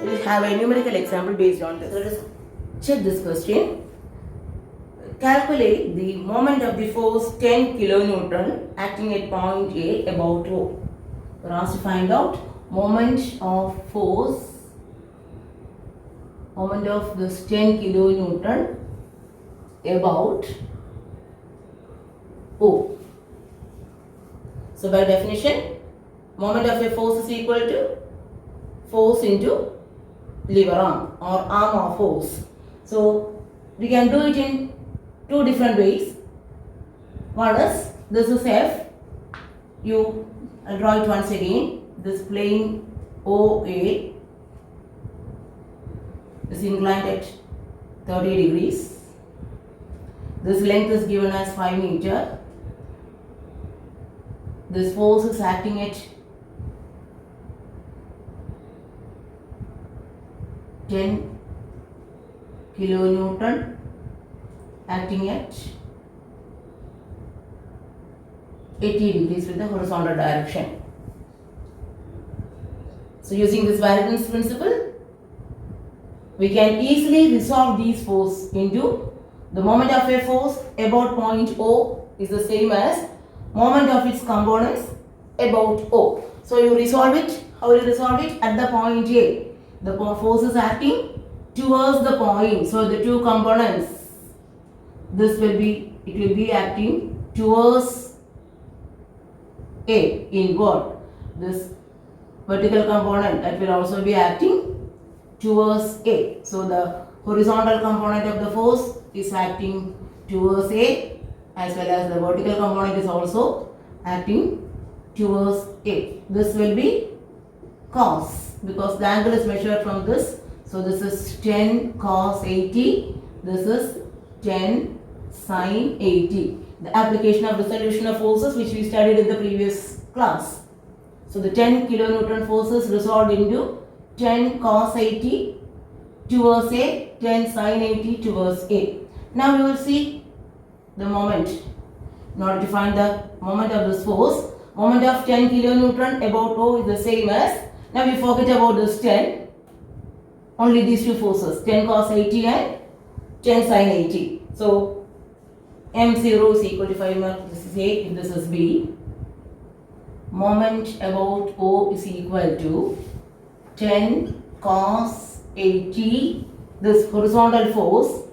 we have a numerical example based on this. Let us check this question. Calculate the moment of the force 10 kilonewton acting at point A about O. We are asked to find out moment of force, moment of this 10 kilonewton about O. So by definition, moment of a force is equal to force into lever arm or arm of force. So we can do it in two different ways. One is, this is F. I'll draw it once again. This plane OA is inclined at 30 degrees. This length is given as 5 meter. This force is acting at 10 kilonewton acting at 80 degrees with the horizontal direction. So using this variance principle, we can easily resolve these forces into the moment of a force about point O is the same as moment of its components about O. So you resolve it. How will you resolve it? At the point A, the force is acting towards the point. So the two components, it will be acting towards A inward. This vertical component that will also be acting towards A. So the horizontal component of the force is acting towards A, as well as the vertical component is also acting towards A. This will be cos, because the angle is measured from this. So this is 10 cos 80. This is 10 sin 80. The application of resolution of forces which we studied in the previous class. So the 10 kilonewton forces resolved into 10 cos 80 towards A, 10 sin 80 towards A. Now we will see the moment. In order to find the moment of this force, moment of 10 kilonewton about O is the same as, now we forget about this 10, only these two forces, 10 cos 80 and 10 sin 80. So M0 is equal to 5 mark, this is A, this is B. Moment about O is equal to 10 cos 80, this horizontal force,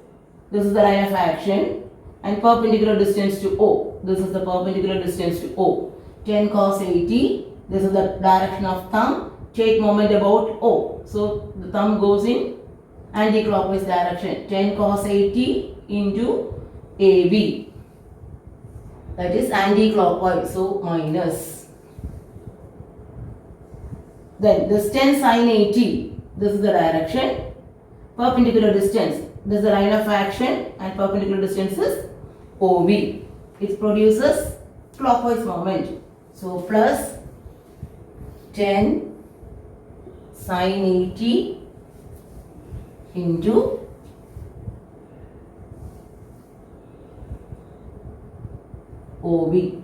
this is the line of action, and perpendicular distance to O. This is the perpendicular distance to O. 10 cos 80, this is the direction of thumb. Take moment about O. So the thumb goes in anti-clockwise direction. 10 cos 80 into AB. That is anti-clockwise, so minus. Then this 10 sin 80, this is the direction. Perpendicular distance, this is the line of action, and perpendicular distance is OB. It produces clockwise moment. So plus 10 sin 80 into OB.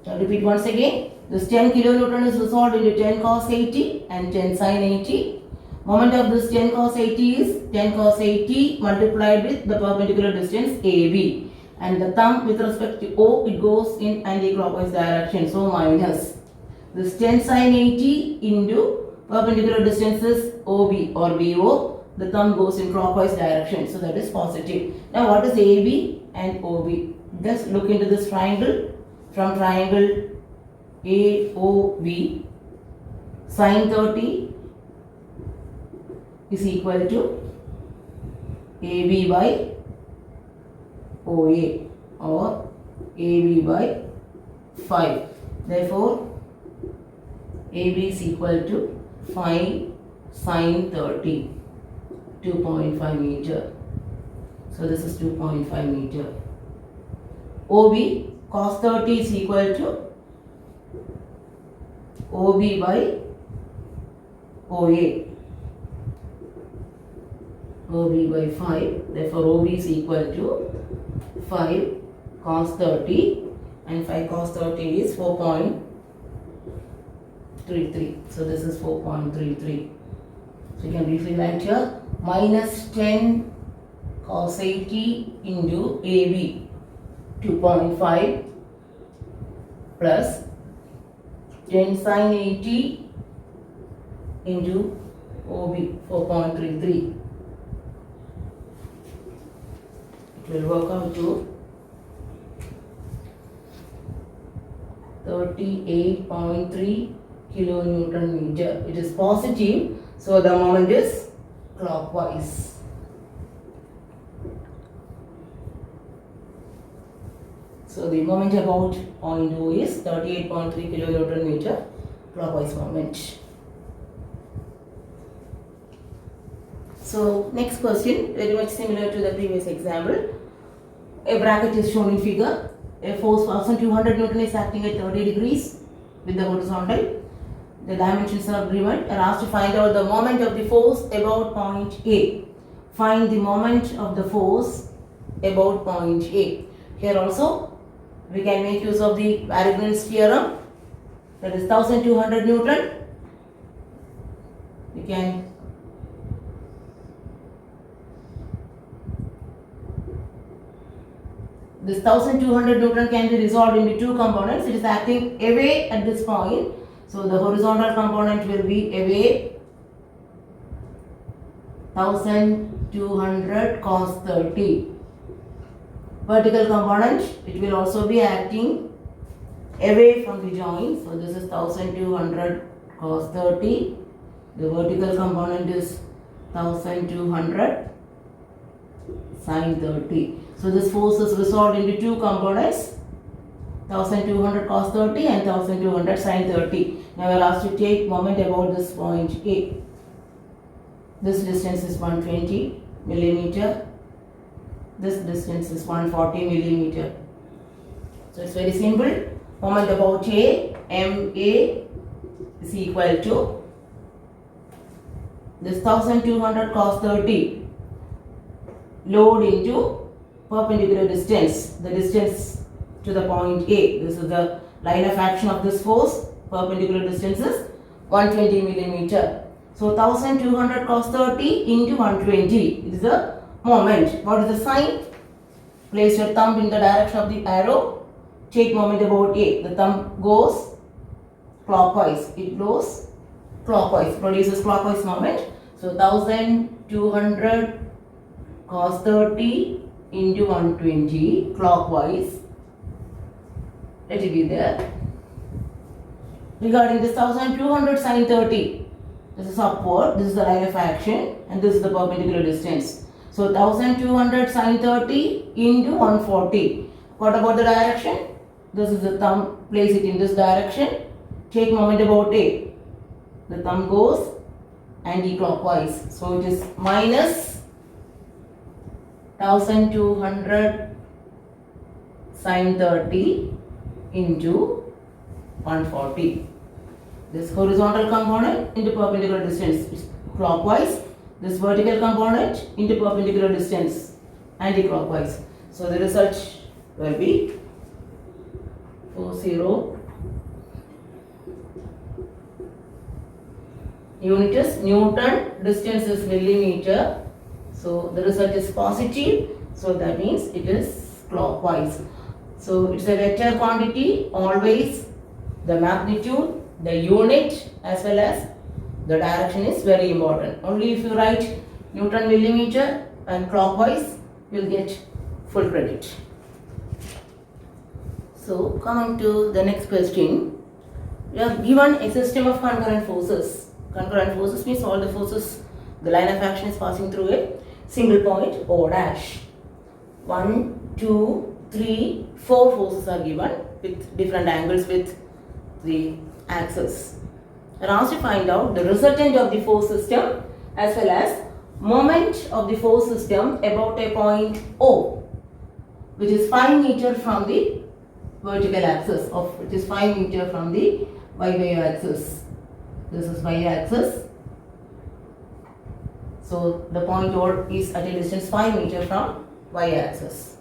I'll repeat once again. This 10 kilonewton is resolved into 10 cos 80 and 10 sin 80. Moment of this 10 cos 80 is 10 cos 80 multiplied with the perpendicular distance AB. And the thumb with respect to O, it goes in anti-clockwise direction. So minus. This 10 sin 80 into perpendicular distance is OB or BO. The thumb goes in clockwise direction. So that is positive. Now what is AB and OB? Just look into this triangle. From triangle AOB, sin 30 is equal to AB by OA or AB by 5. Therefore, AB is equal to 5 sin 30, 2.5 meter. So this is 2.5 meter. OB cos 30 is equal to OB by OA. OB by 5. Therefore, OB is equal to 5 cos 30 and 5 cos 30 is 4.2 4.33. So this is 4.33. So you can briefly write here minus 10 cos 80 into AB 2.5 plus 10 sin 80 into OB 4.33. It will work out to 38.3 kilonewton meter. It is positive, so the moment is clockwise. So the moment about point O is 38.3 kilonewton meter clockwise moment. So next question, very much similar to the previous example. A bracket is shown in figure. A force 1200 Newton is acting at 30 degrees with the horizontal. The dimensions are given and asked to find out the moment of the force about point A. Find the moment of the force about point A. Here also we can make use of the Varignon's theorem, that is 1200 Newton. We can this 1200 Newton can be resolved into two components. It is acting away at this point. So the horizontal component will be away 1200 cos 30. Vertical component, it will also be acting away from the joint. So this is 1200 cos 30. The vertical component is 1200 sin 30. So this force is resolved into two components, 1200 cos 30 and 1200 sin 30. Now we are asked to take moment about this point A. This distance is 120 millimeter. This distance is 140 millimeter. So it's very simple. Moment about A, MA is equal to this 1200 cos 30 load into perpendicular distance, the distance to the point A. This is the line of action of this force. Perpendicular distance is 120 millimeter. So 1200 cos 30 into 120 is the moment. What is the sign? Place your thumb in the direction of the arrow. Take moment about A. The thumb goes clockwise. It goes clockwise. Produces clockwise moment. So 1200 cos 30 into 120 clockwise. Let it be there. Regarding this 1200 sin 30, this is upward, this is the line of action and this is the perpendicular distance. So 1200 sin 30 into 140. What about the direction? This is the thumb, place it in this direction. Take moment about A. The thumb goes anti-clockwise. So it is minus 1200 sin 30 into 140. This horizontal component into perpendicular distance is clockwise. This vertical component into perpendicular distance anti-clockwise. So the result will be 40. Unit is Newton, distance is millimeter. So the result is positive. So that means it is clockwise. So it's a vector quantity. Always the magnitude, the unit as well as the direction is very important. Only if you write Newton millimeter and clockwise, you will get full credit. So coming to the next question, we are given a system of concurrent forces. Concurrent forces means all the forces, the line of action is passing through a single point O dash. 1, 2, 3, 4 forces are given with different angles with the axis. And asked to find out the resultant of the force system as well as moment of the force system about a point O, which is 5 meter from the vertical axis, which is 5 meter from the y axis. This is y axis. So the point O is at a distance 5 meter from y axis.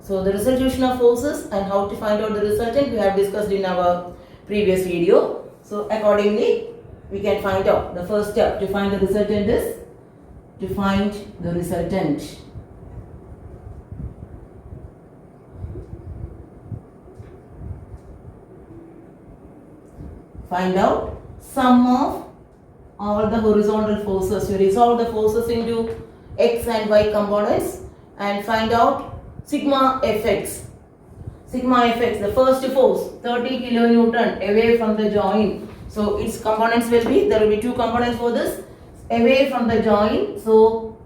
So the resolution of forces and how to find out the resultant we have discussed in our previous video. So accordingly, we can find out. The first step to find the resultant is to find the resultant. Find out sum of all the horizontal forces. You resolve the forces into x and y components and find out sigma fx. Sigma fx, the first force, 30 kilonewton away from the joint. So its components will be, there will be two components for this, away from the joint. So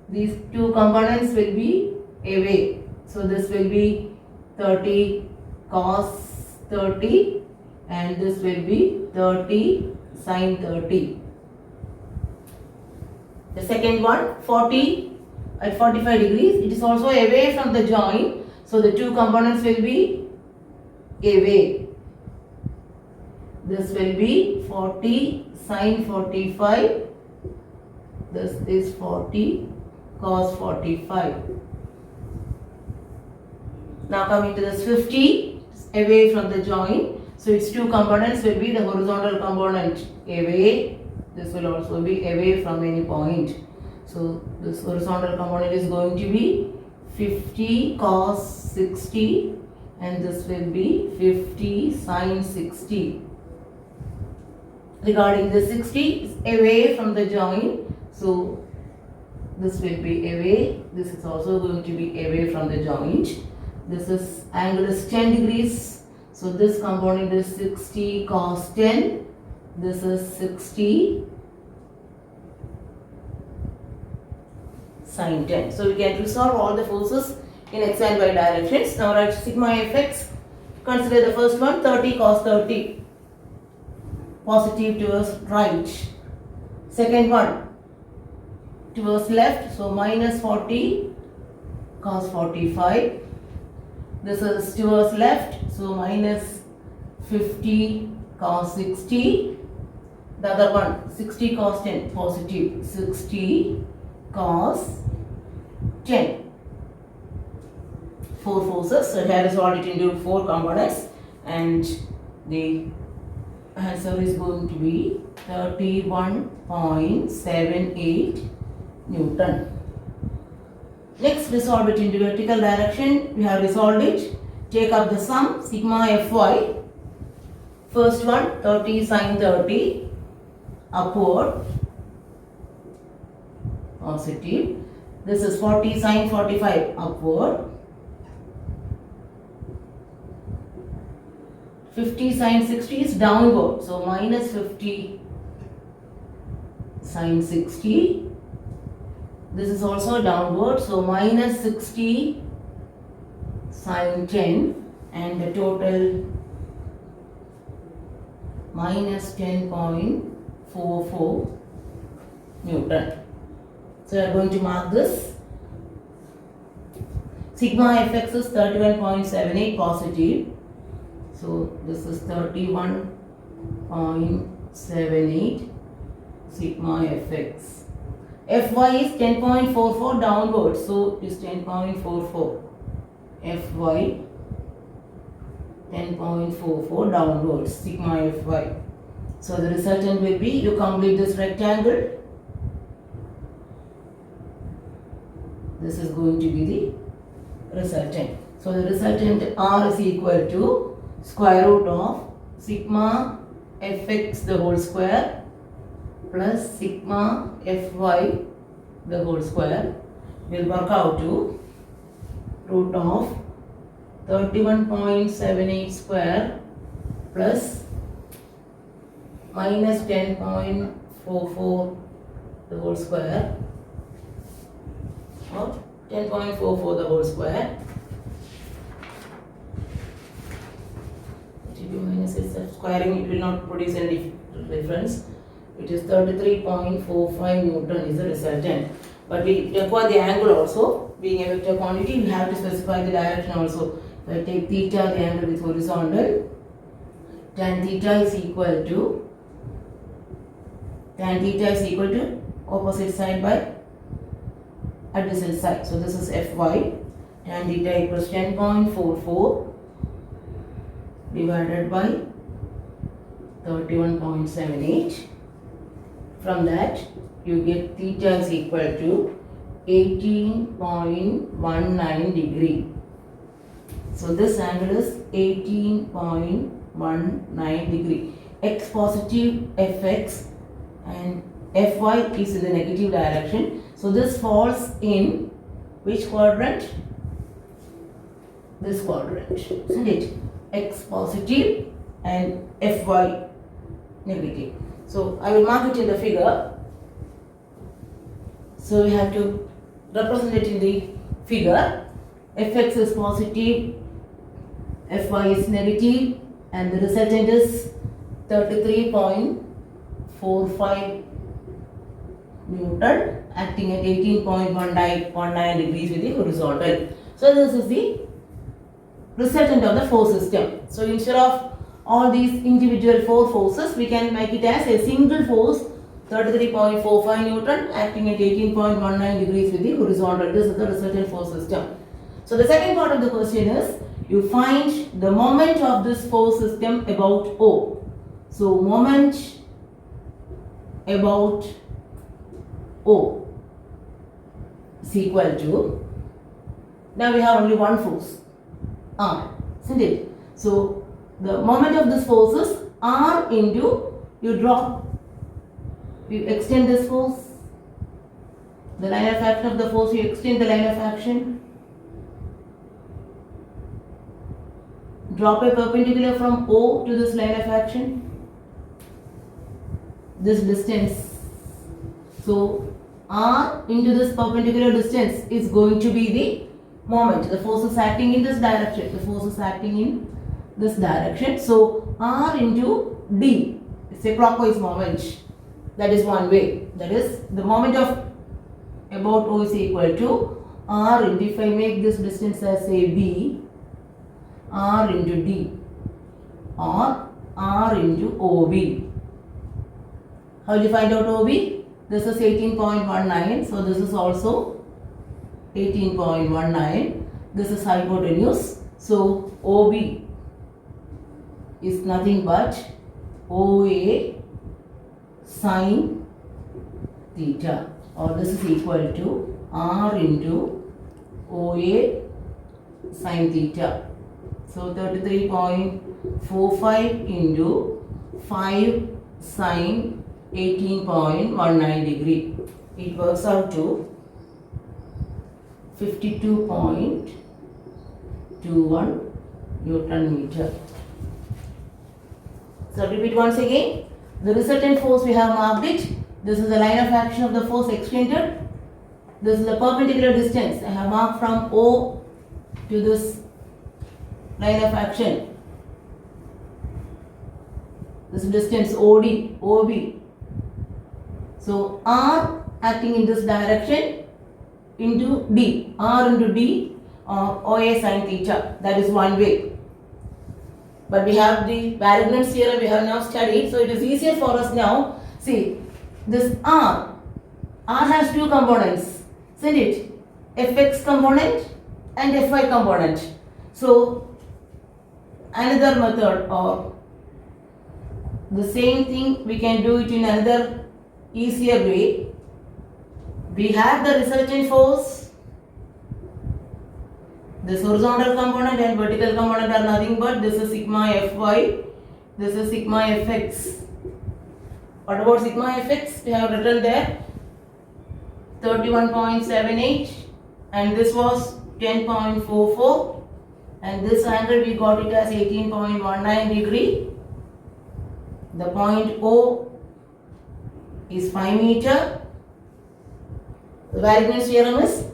these two components will be away. So this will be 30 cos 30 and this will be 30 sin 30. The second one, 40 at 45 degrees, it is also away from the joint. So the two components will be away. This will be 40 sin 45. This is 40 cos 45. Now coming to this 50, away from the joint. So its two components will be the horizontal component away. This will also be away from any point. So this horizontal component is going to be 50 cos 60 and this will be 50 sin 60. Regarding the 60 is away from the joint. So this will be away. This is also going to be away from the joint. This is angle is 10 degrees. So this component is 60 cos 10. This is 60 sin 10. So we can resolve all the forces in x and y directions. Now write sigma fx. Consider the first one, 30 cos 30. Positive towards right. Second one, towards left. So minus 40 cos 45. This is towards left. So minus 50 cos 60. The other one, 60 cos 10, positive 60 cos 10. Four forces. So here is solved it into four components and the answer is going to be 31.78 Newton. Next, resolve it into vertical direction. We have resolved it. Take up the sum sigma fy. First one, 30 sin 30 upward positive. This is 40 sin 45 upward. 50 sin 60 is downward. So minus 50 sin 60. This is also downward. So minus 60 sin 10 and the total minus 10.44 Newton. So we are going to mark this. Sigma fx is 31.78 positive. So this is 31.78 sigma fx. Fy is 10.44 downward. So it is 10.44. Fy 10.44 downwards, sigma fy. So the resultant will be, you complete this rectangle. This is going to be the resultant. So the resultant R is equal to square root of sigma fx the whole square plus sigma fy the whole square will work out to root of 31.78 square plus minus 10.44 the whole square or 10.44 the whole square. If you minus itself, squaring it will not produce any difference. It is 33.45 Newton is the resultant. But we require the angle also. Being a vector quantity, we have to specify the direction also. If I take theta, the angle is horizontal. Tan theta is equal to opposite side by adjacent side. So this is Fy. Tan theta equals 10.44 divided by 31.78. From that you get theta is equal to 18.19 degree. So this angle is 18.19 degree. X positive Fx and Fy is in the negative direction. So this falls in which quadrant? This quadrant, isn't it? X positive and Fy negative. So I will mark it in the figure. So we have to represent it in the figure. Fx is positive, Fy is negative, and the resultant is 33.45 Newton acting at 18.19 degrees with the horizontal. So this is the resultant of the force system. So instead of all these individual four forces, we can make it as a single force 33.45 Newton acting at 18.19 degrees with the horizontal. This is the resultant force system. So the second part of the question is you find the moment of this force system about O. So moment about O is equal to, now we have only one force, R, isn't it? So the moment of this force is R into, you extend this force, the line of action of the force, you extend the line of action, drop a perpendicular from O to this line of action, this distance. So R into this perpendicular distance is going to be the moment. The force is acting in this direction. The force is acting in this direction. So R into D. It's a clockwise moment. That is one way. That is the moment of about O is equal to R into, if I make this distance as a B, R into D, or R into OB. How will you find out OB? This is 18.19, so this is also 18.19. This is hypotenuse. So OB is nothing but OA sine theta, or this is equal to R into OA sine theta. So 33.45 into 5 sine 18.19 degree. It works out to 52.21 Newton meter. So repeat once again. The resultant force, we have marked it. This is the line of action of the force extended. This is the perpendicular distance. I have marked from O to this line of action. This distance OD, OB. So R acting in this direction into D, R into D, OA sine theta. That is one way. But we have the Varignone's theorem we have now studied, so it is easier for us now. See, this R has two components, isn't it? Fx component and Fy component. So another method, or the same thing, we can do it in another easier way. We have the resultant force. This horizontal component and vertical component are nothing but this is sigma Fy, this is sigma Fx. What about sigma Fx? We have written there 31.78 and this was 10.44 and this angle we got it as 18.19 degree. The point O is 5 meter. The Varignone's theorem is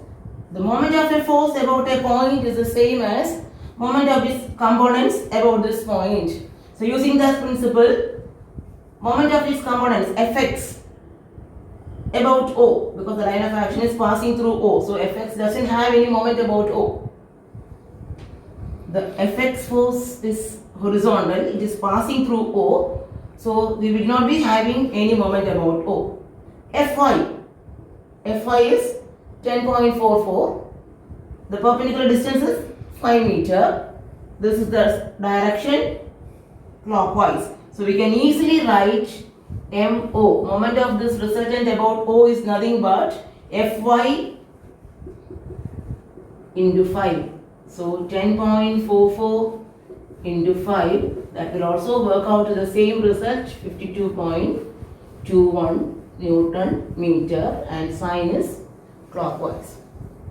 the moment of a force about a point is the same as moment of its components about this point. So using that principle, moment of its components Fx about O, because the line of action is passing through O. So Fx doesn't have any moment about O. The Fx force is horizontal, it is passing through O. So we will not be having any moment about O. Fy is 10.44. The perpendicular distance is 5 meter. This is the direction clockwise. So we can easily write MO. Moment of this resultant about O is nothing but Fy into 5. So 10.44 into 5, that will also work out to the same result, 52.21 Newton meter, and sign is clockwise.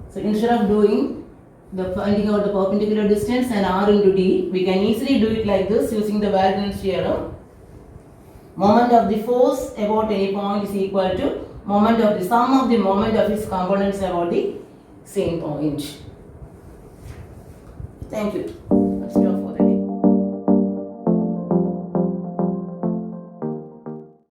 So instead of doing the finding out the perpendicular distance and R into D, we can easily do it like this using the Wagnalls theorem. Moment of the force about any point is equal to moment of the sum of the moment of its components about the same point. Thank you.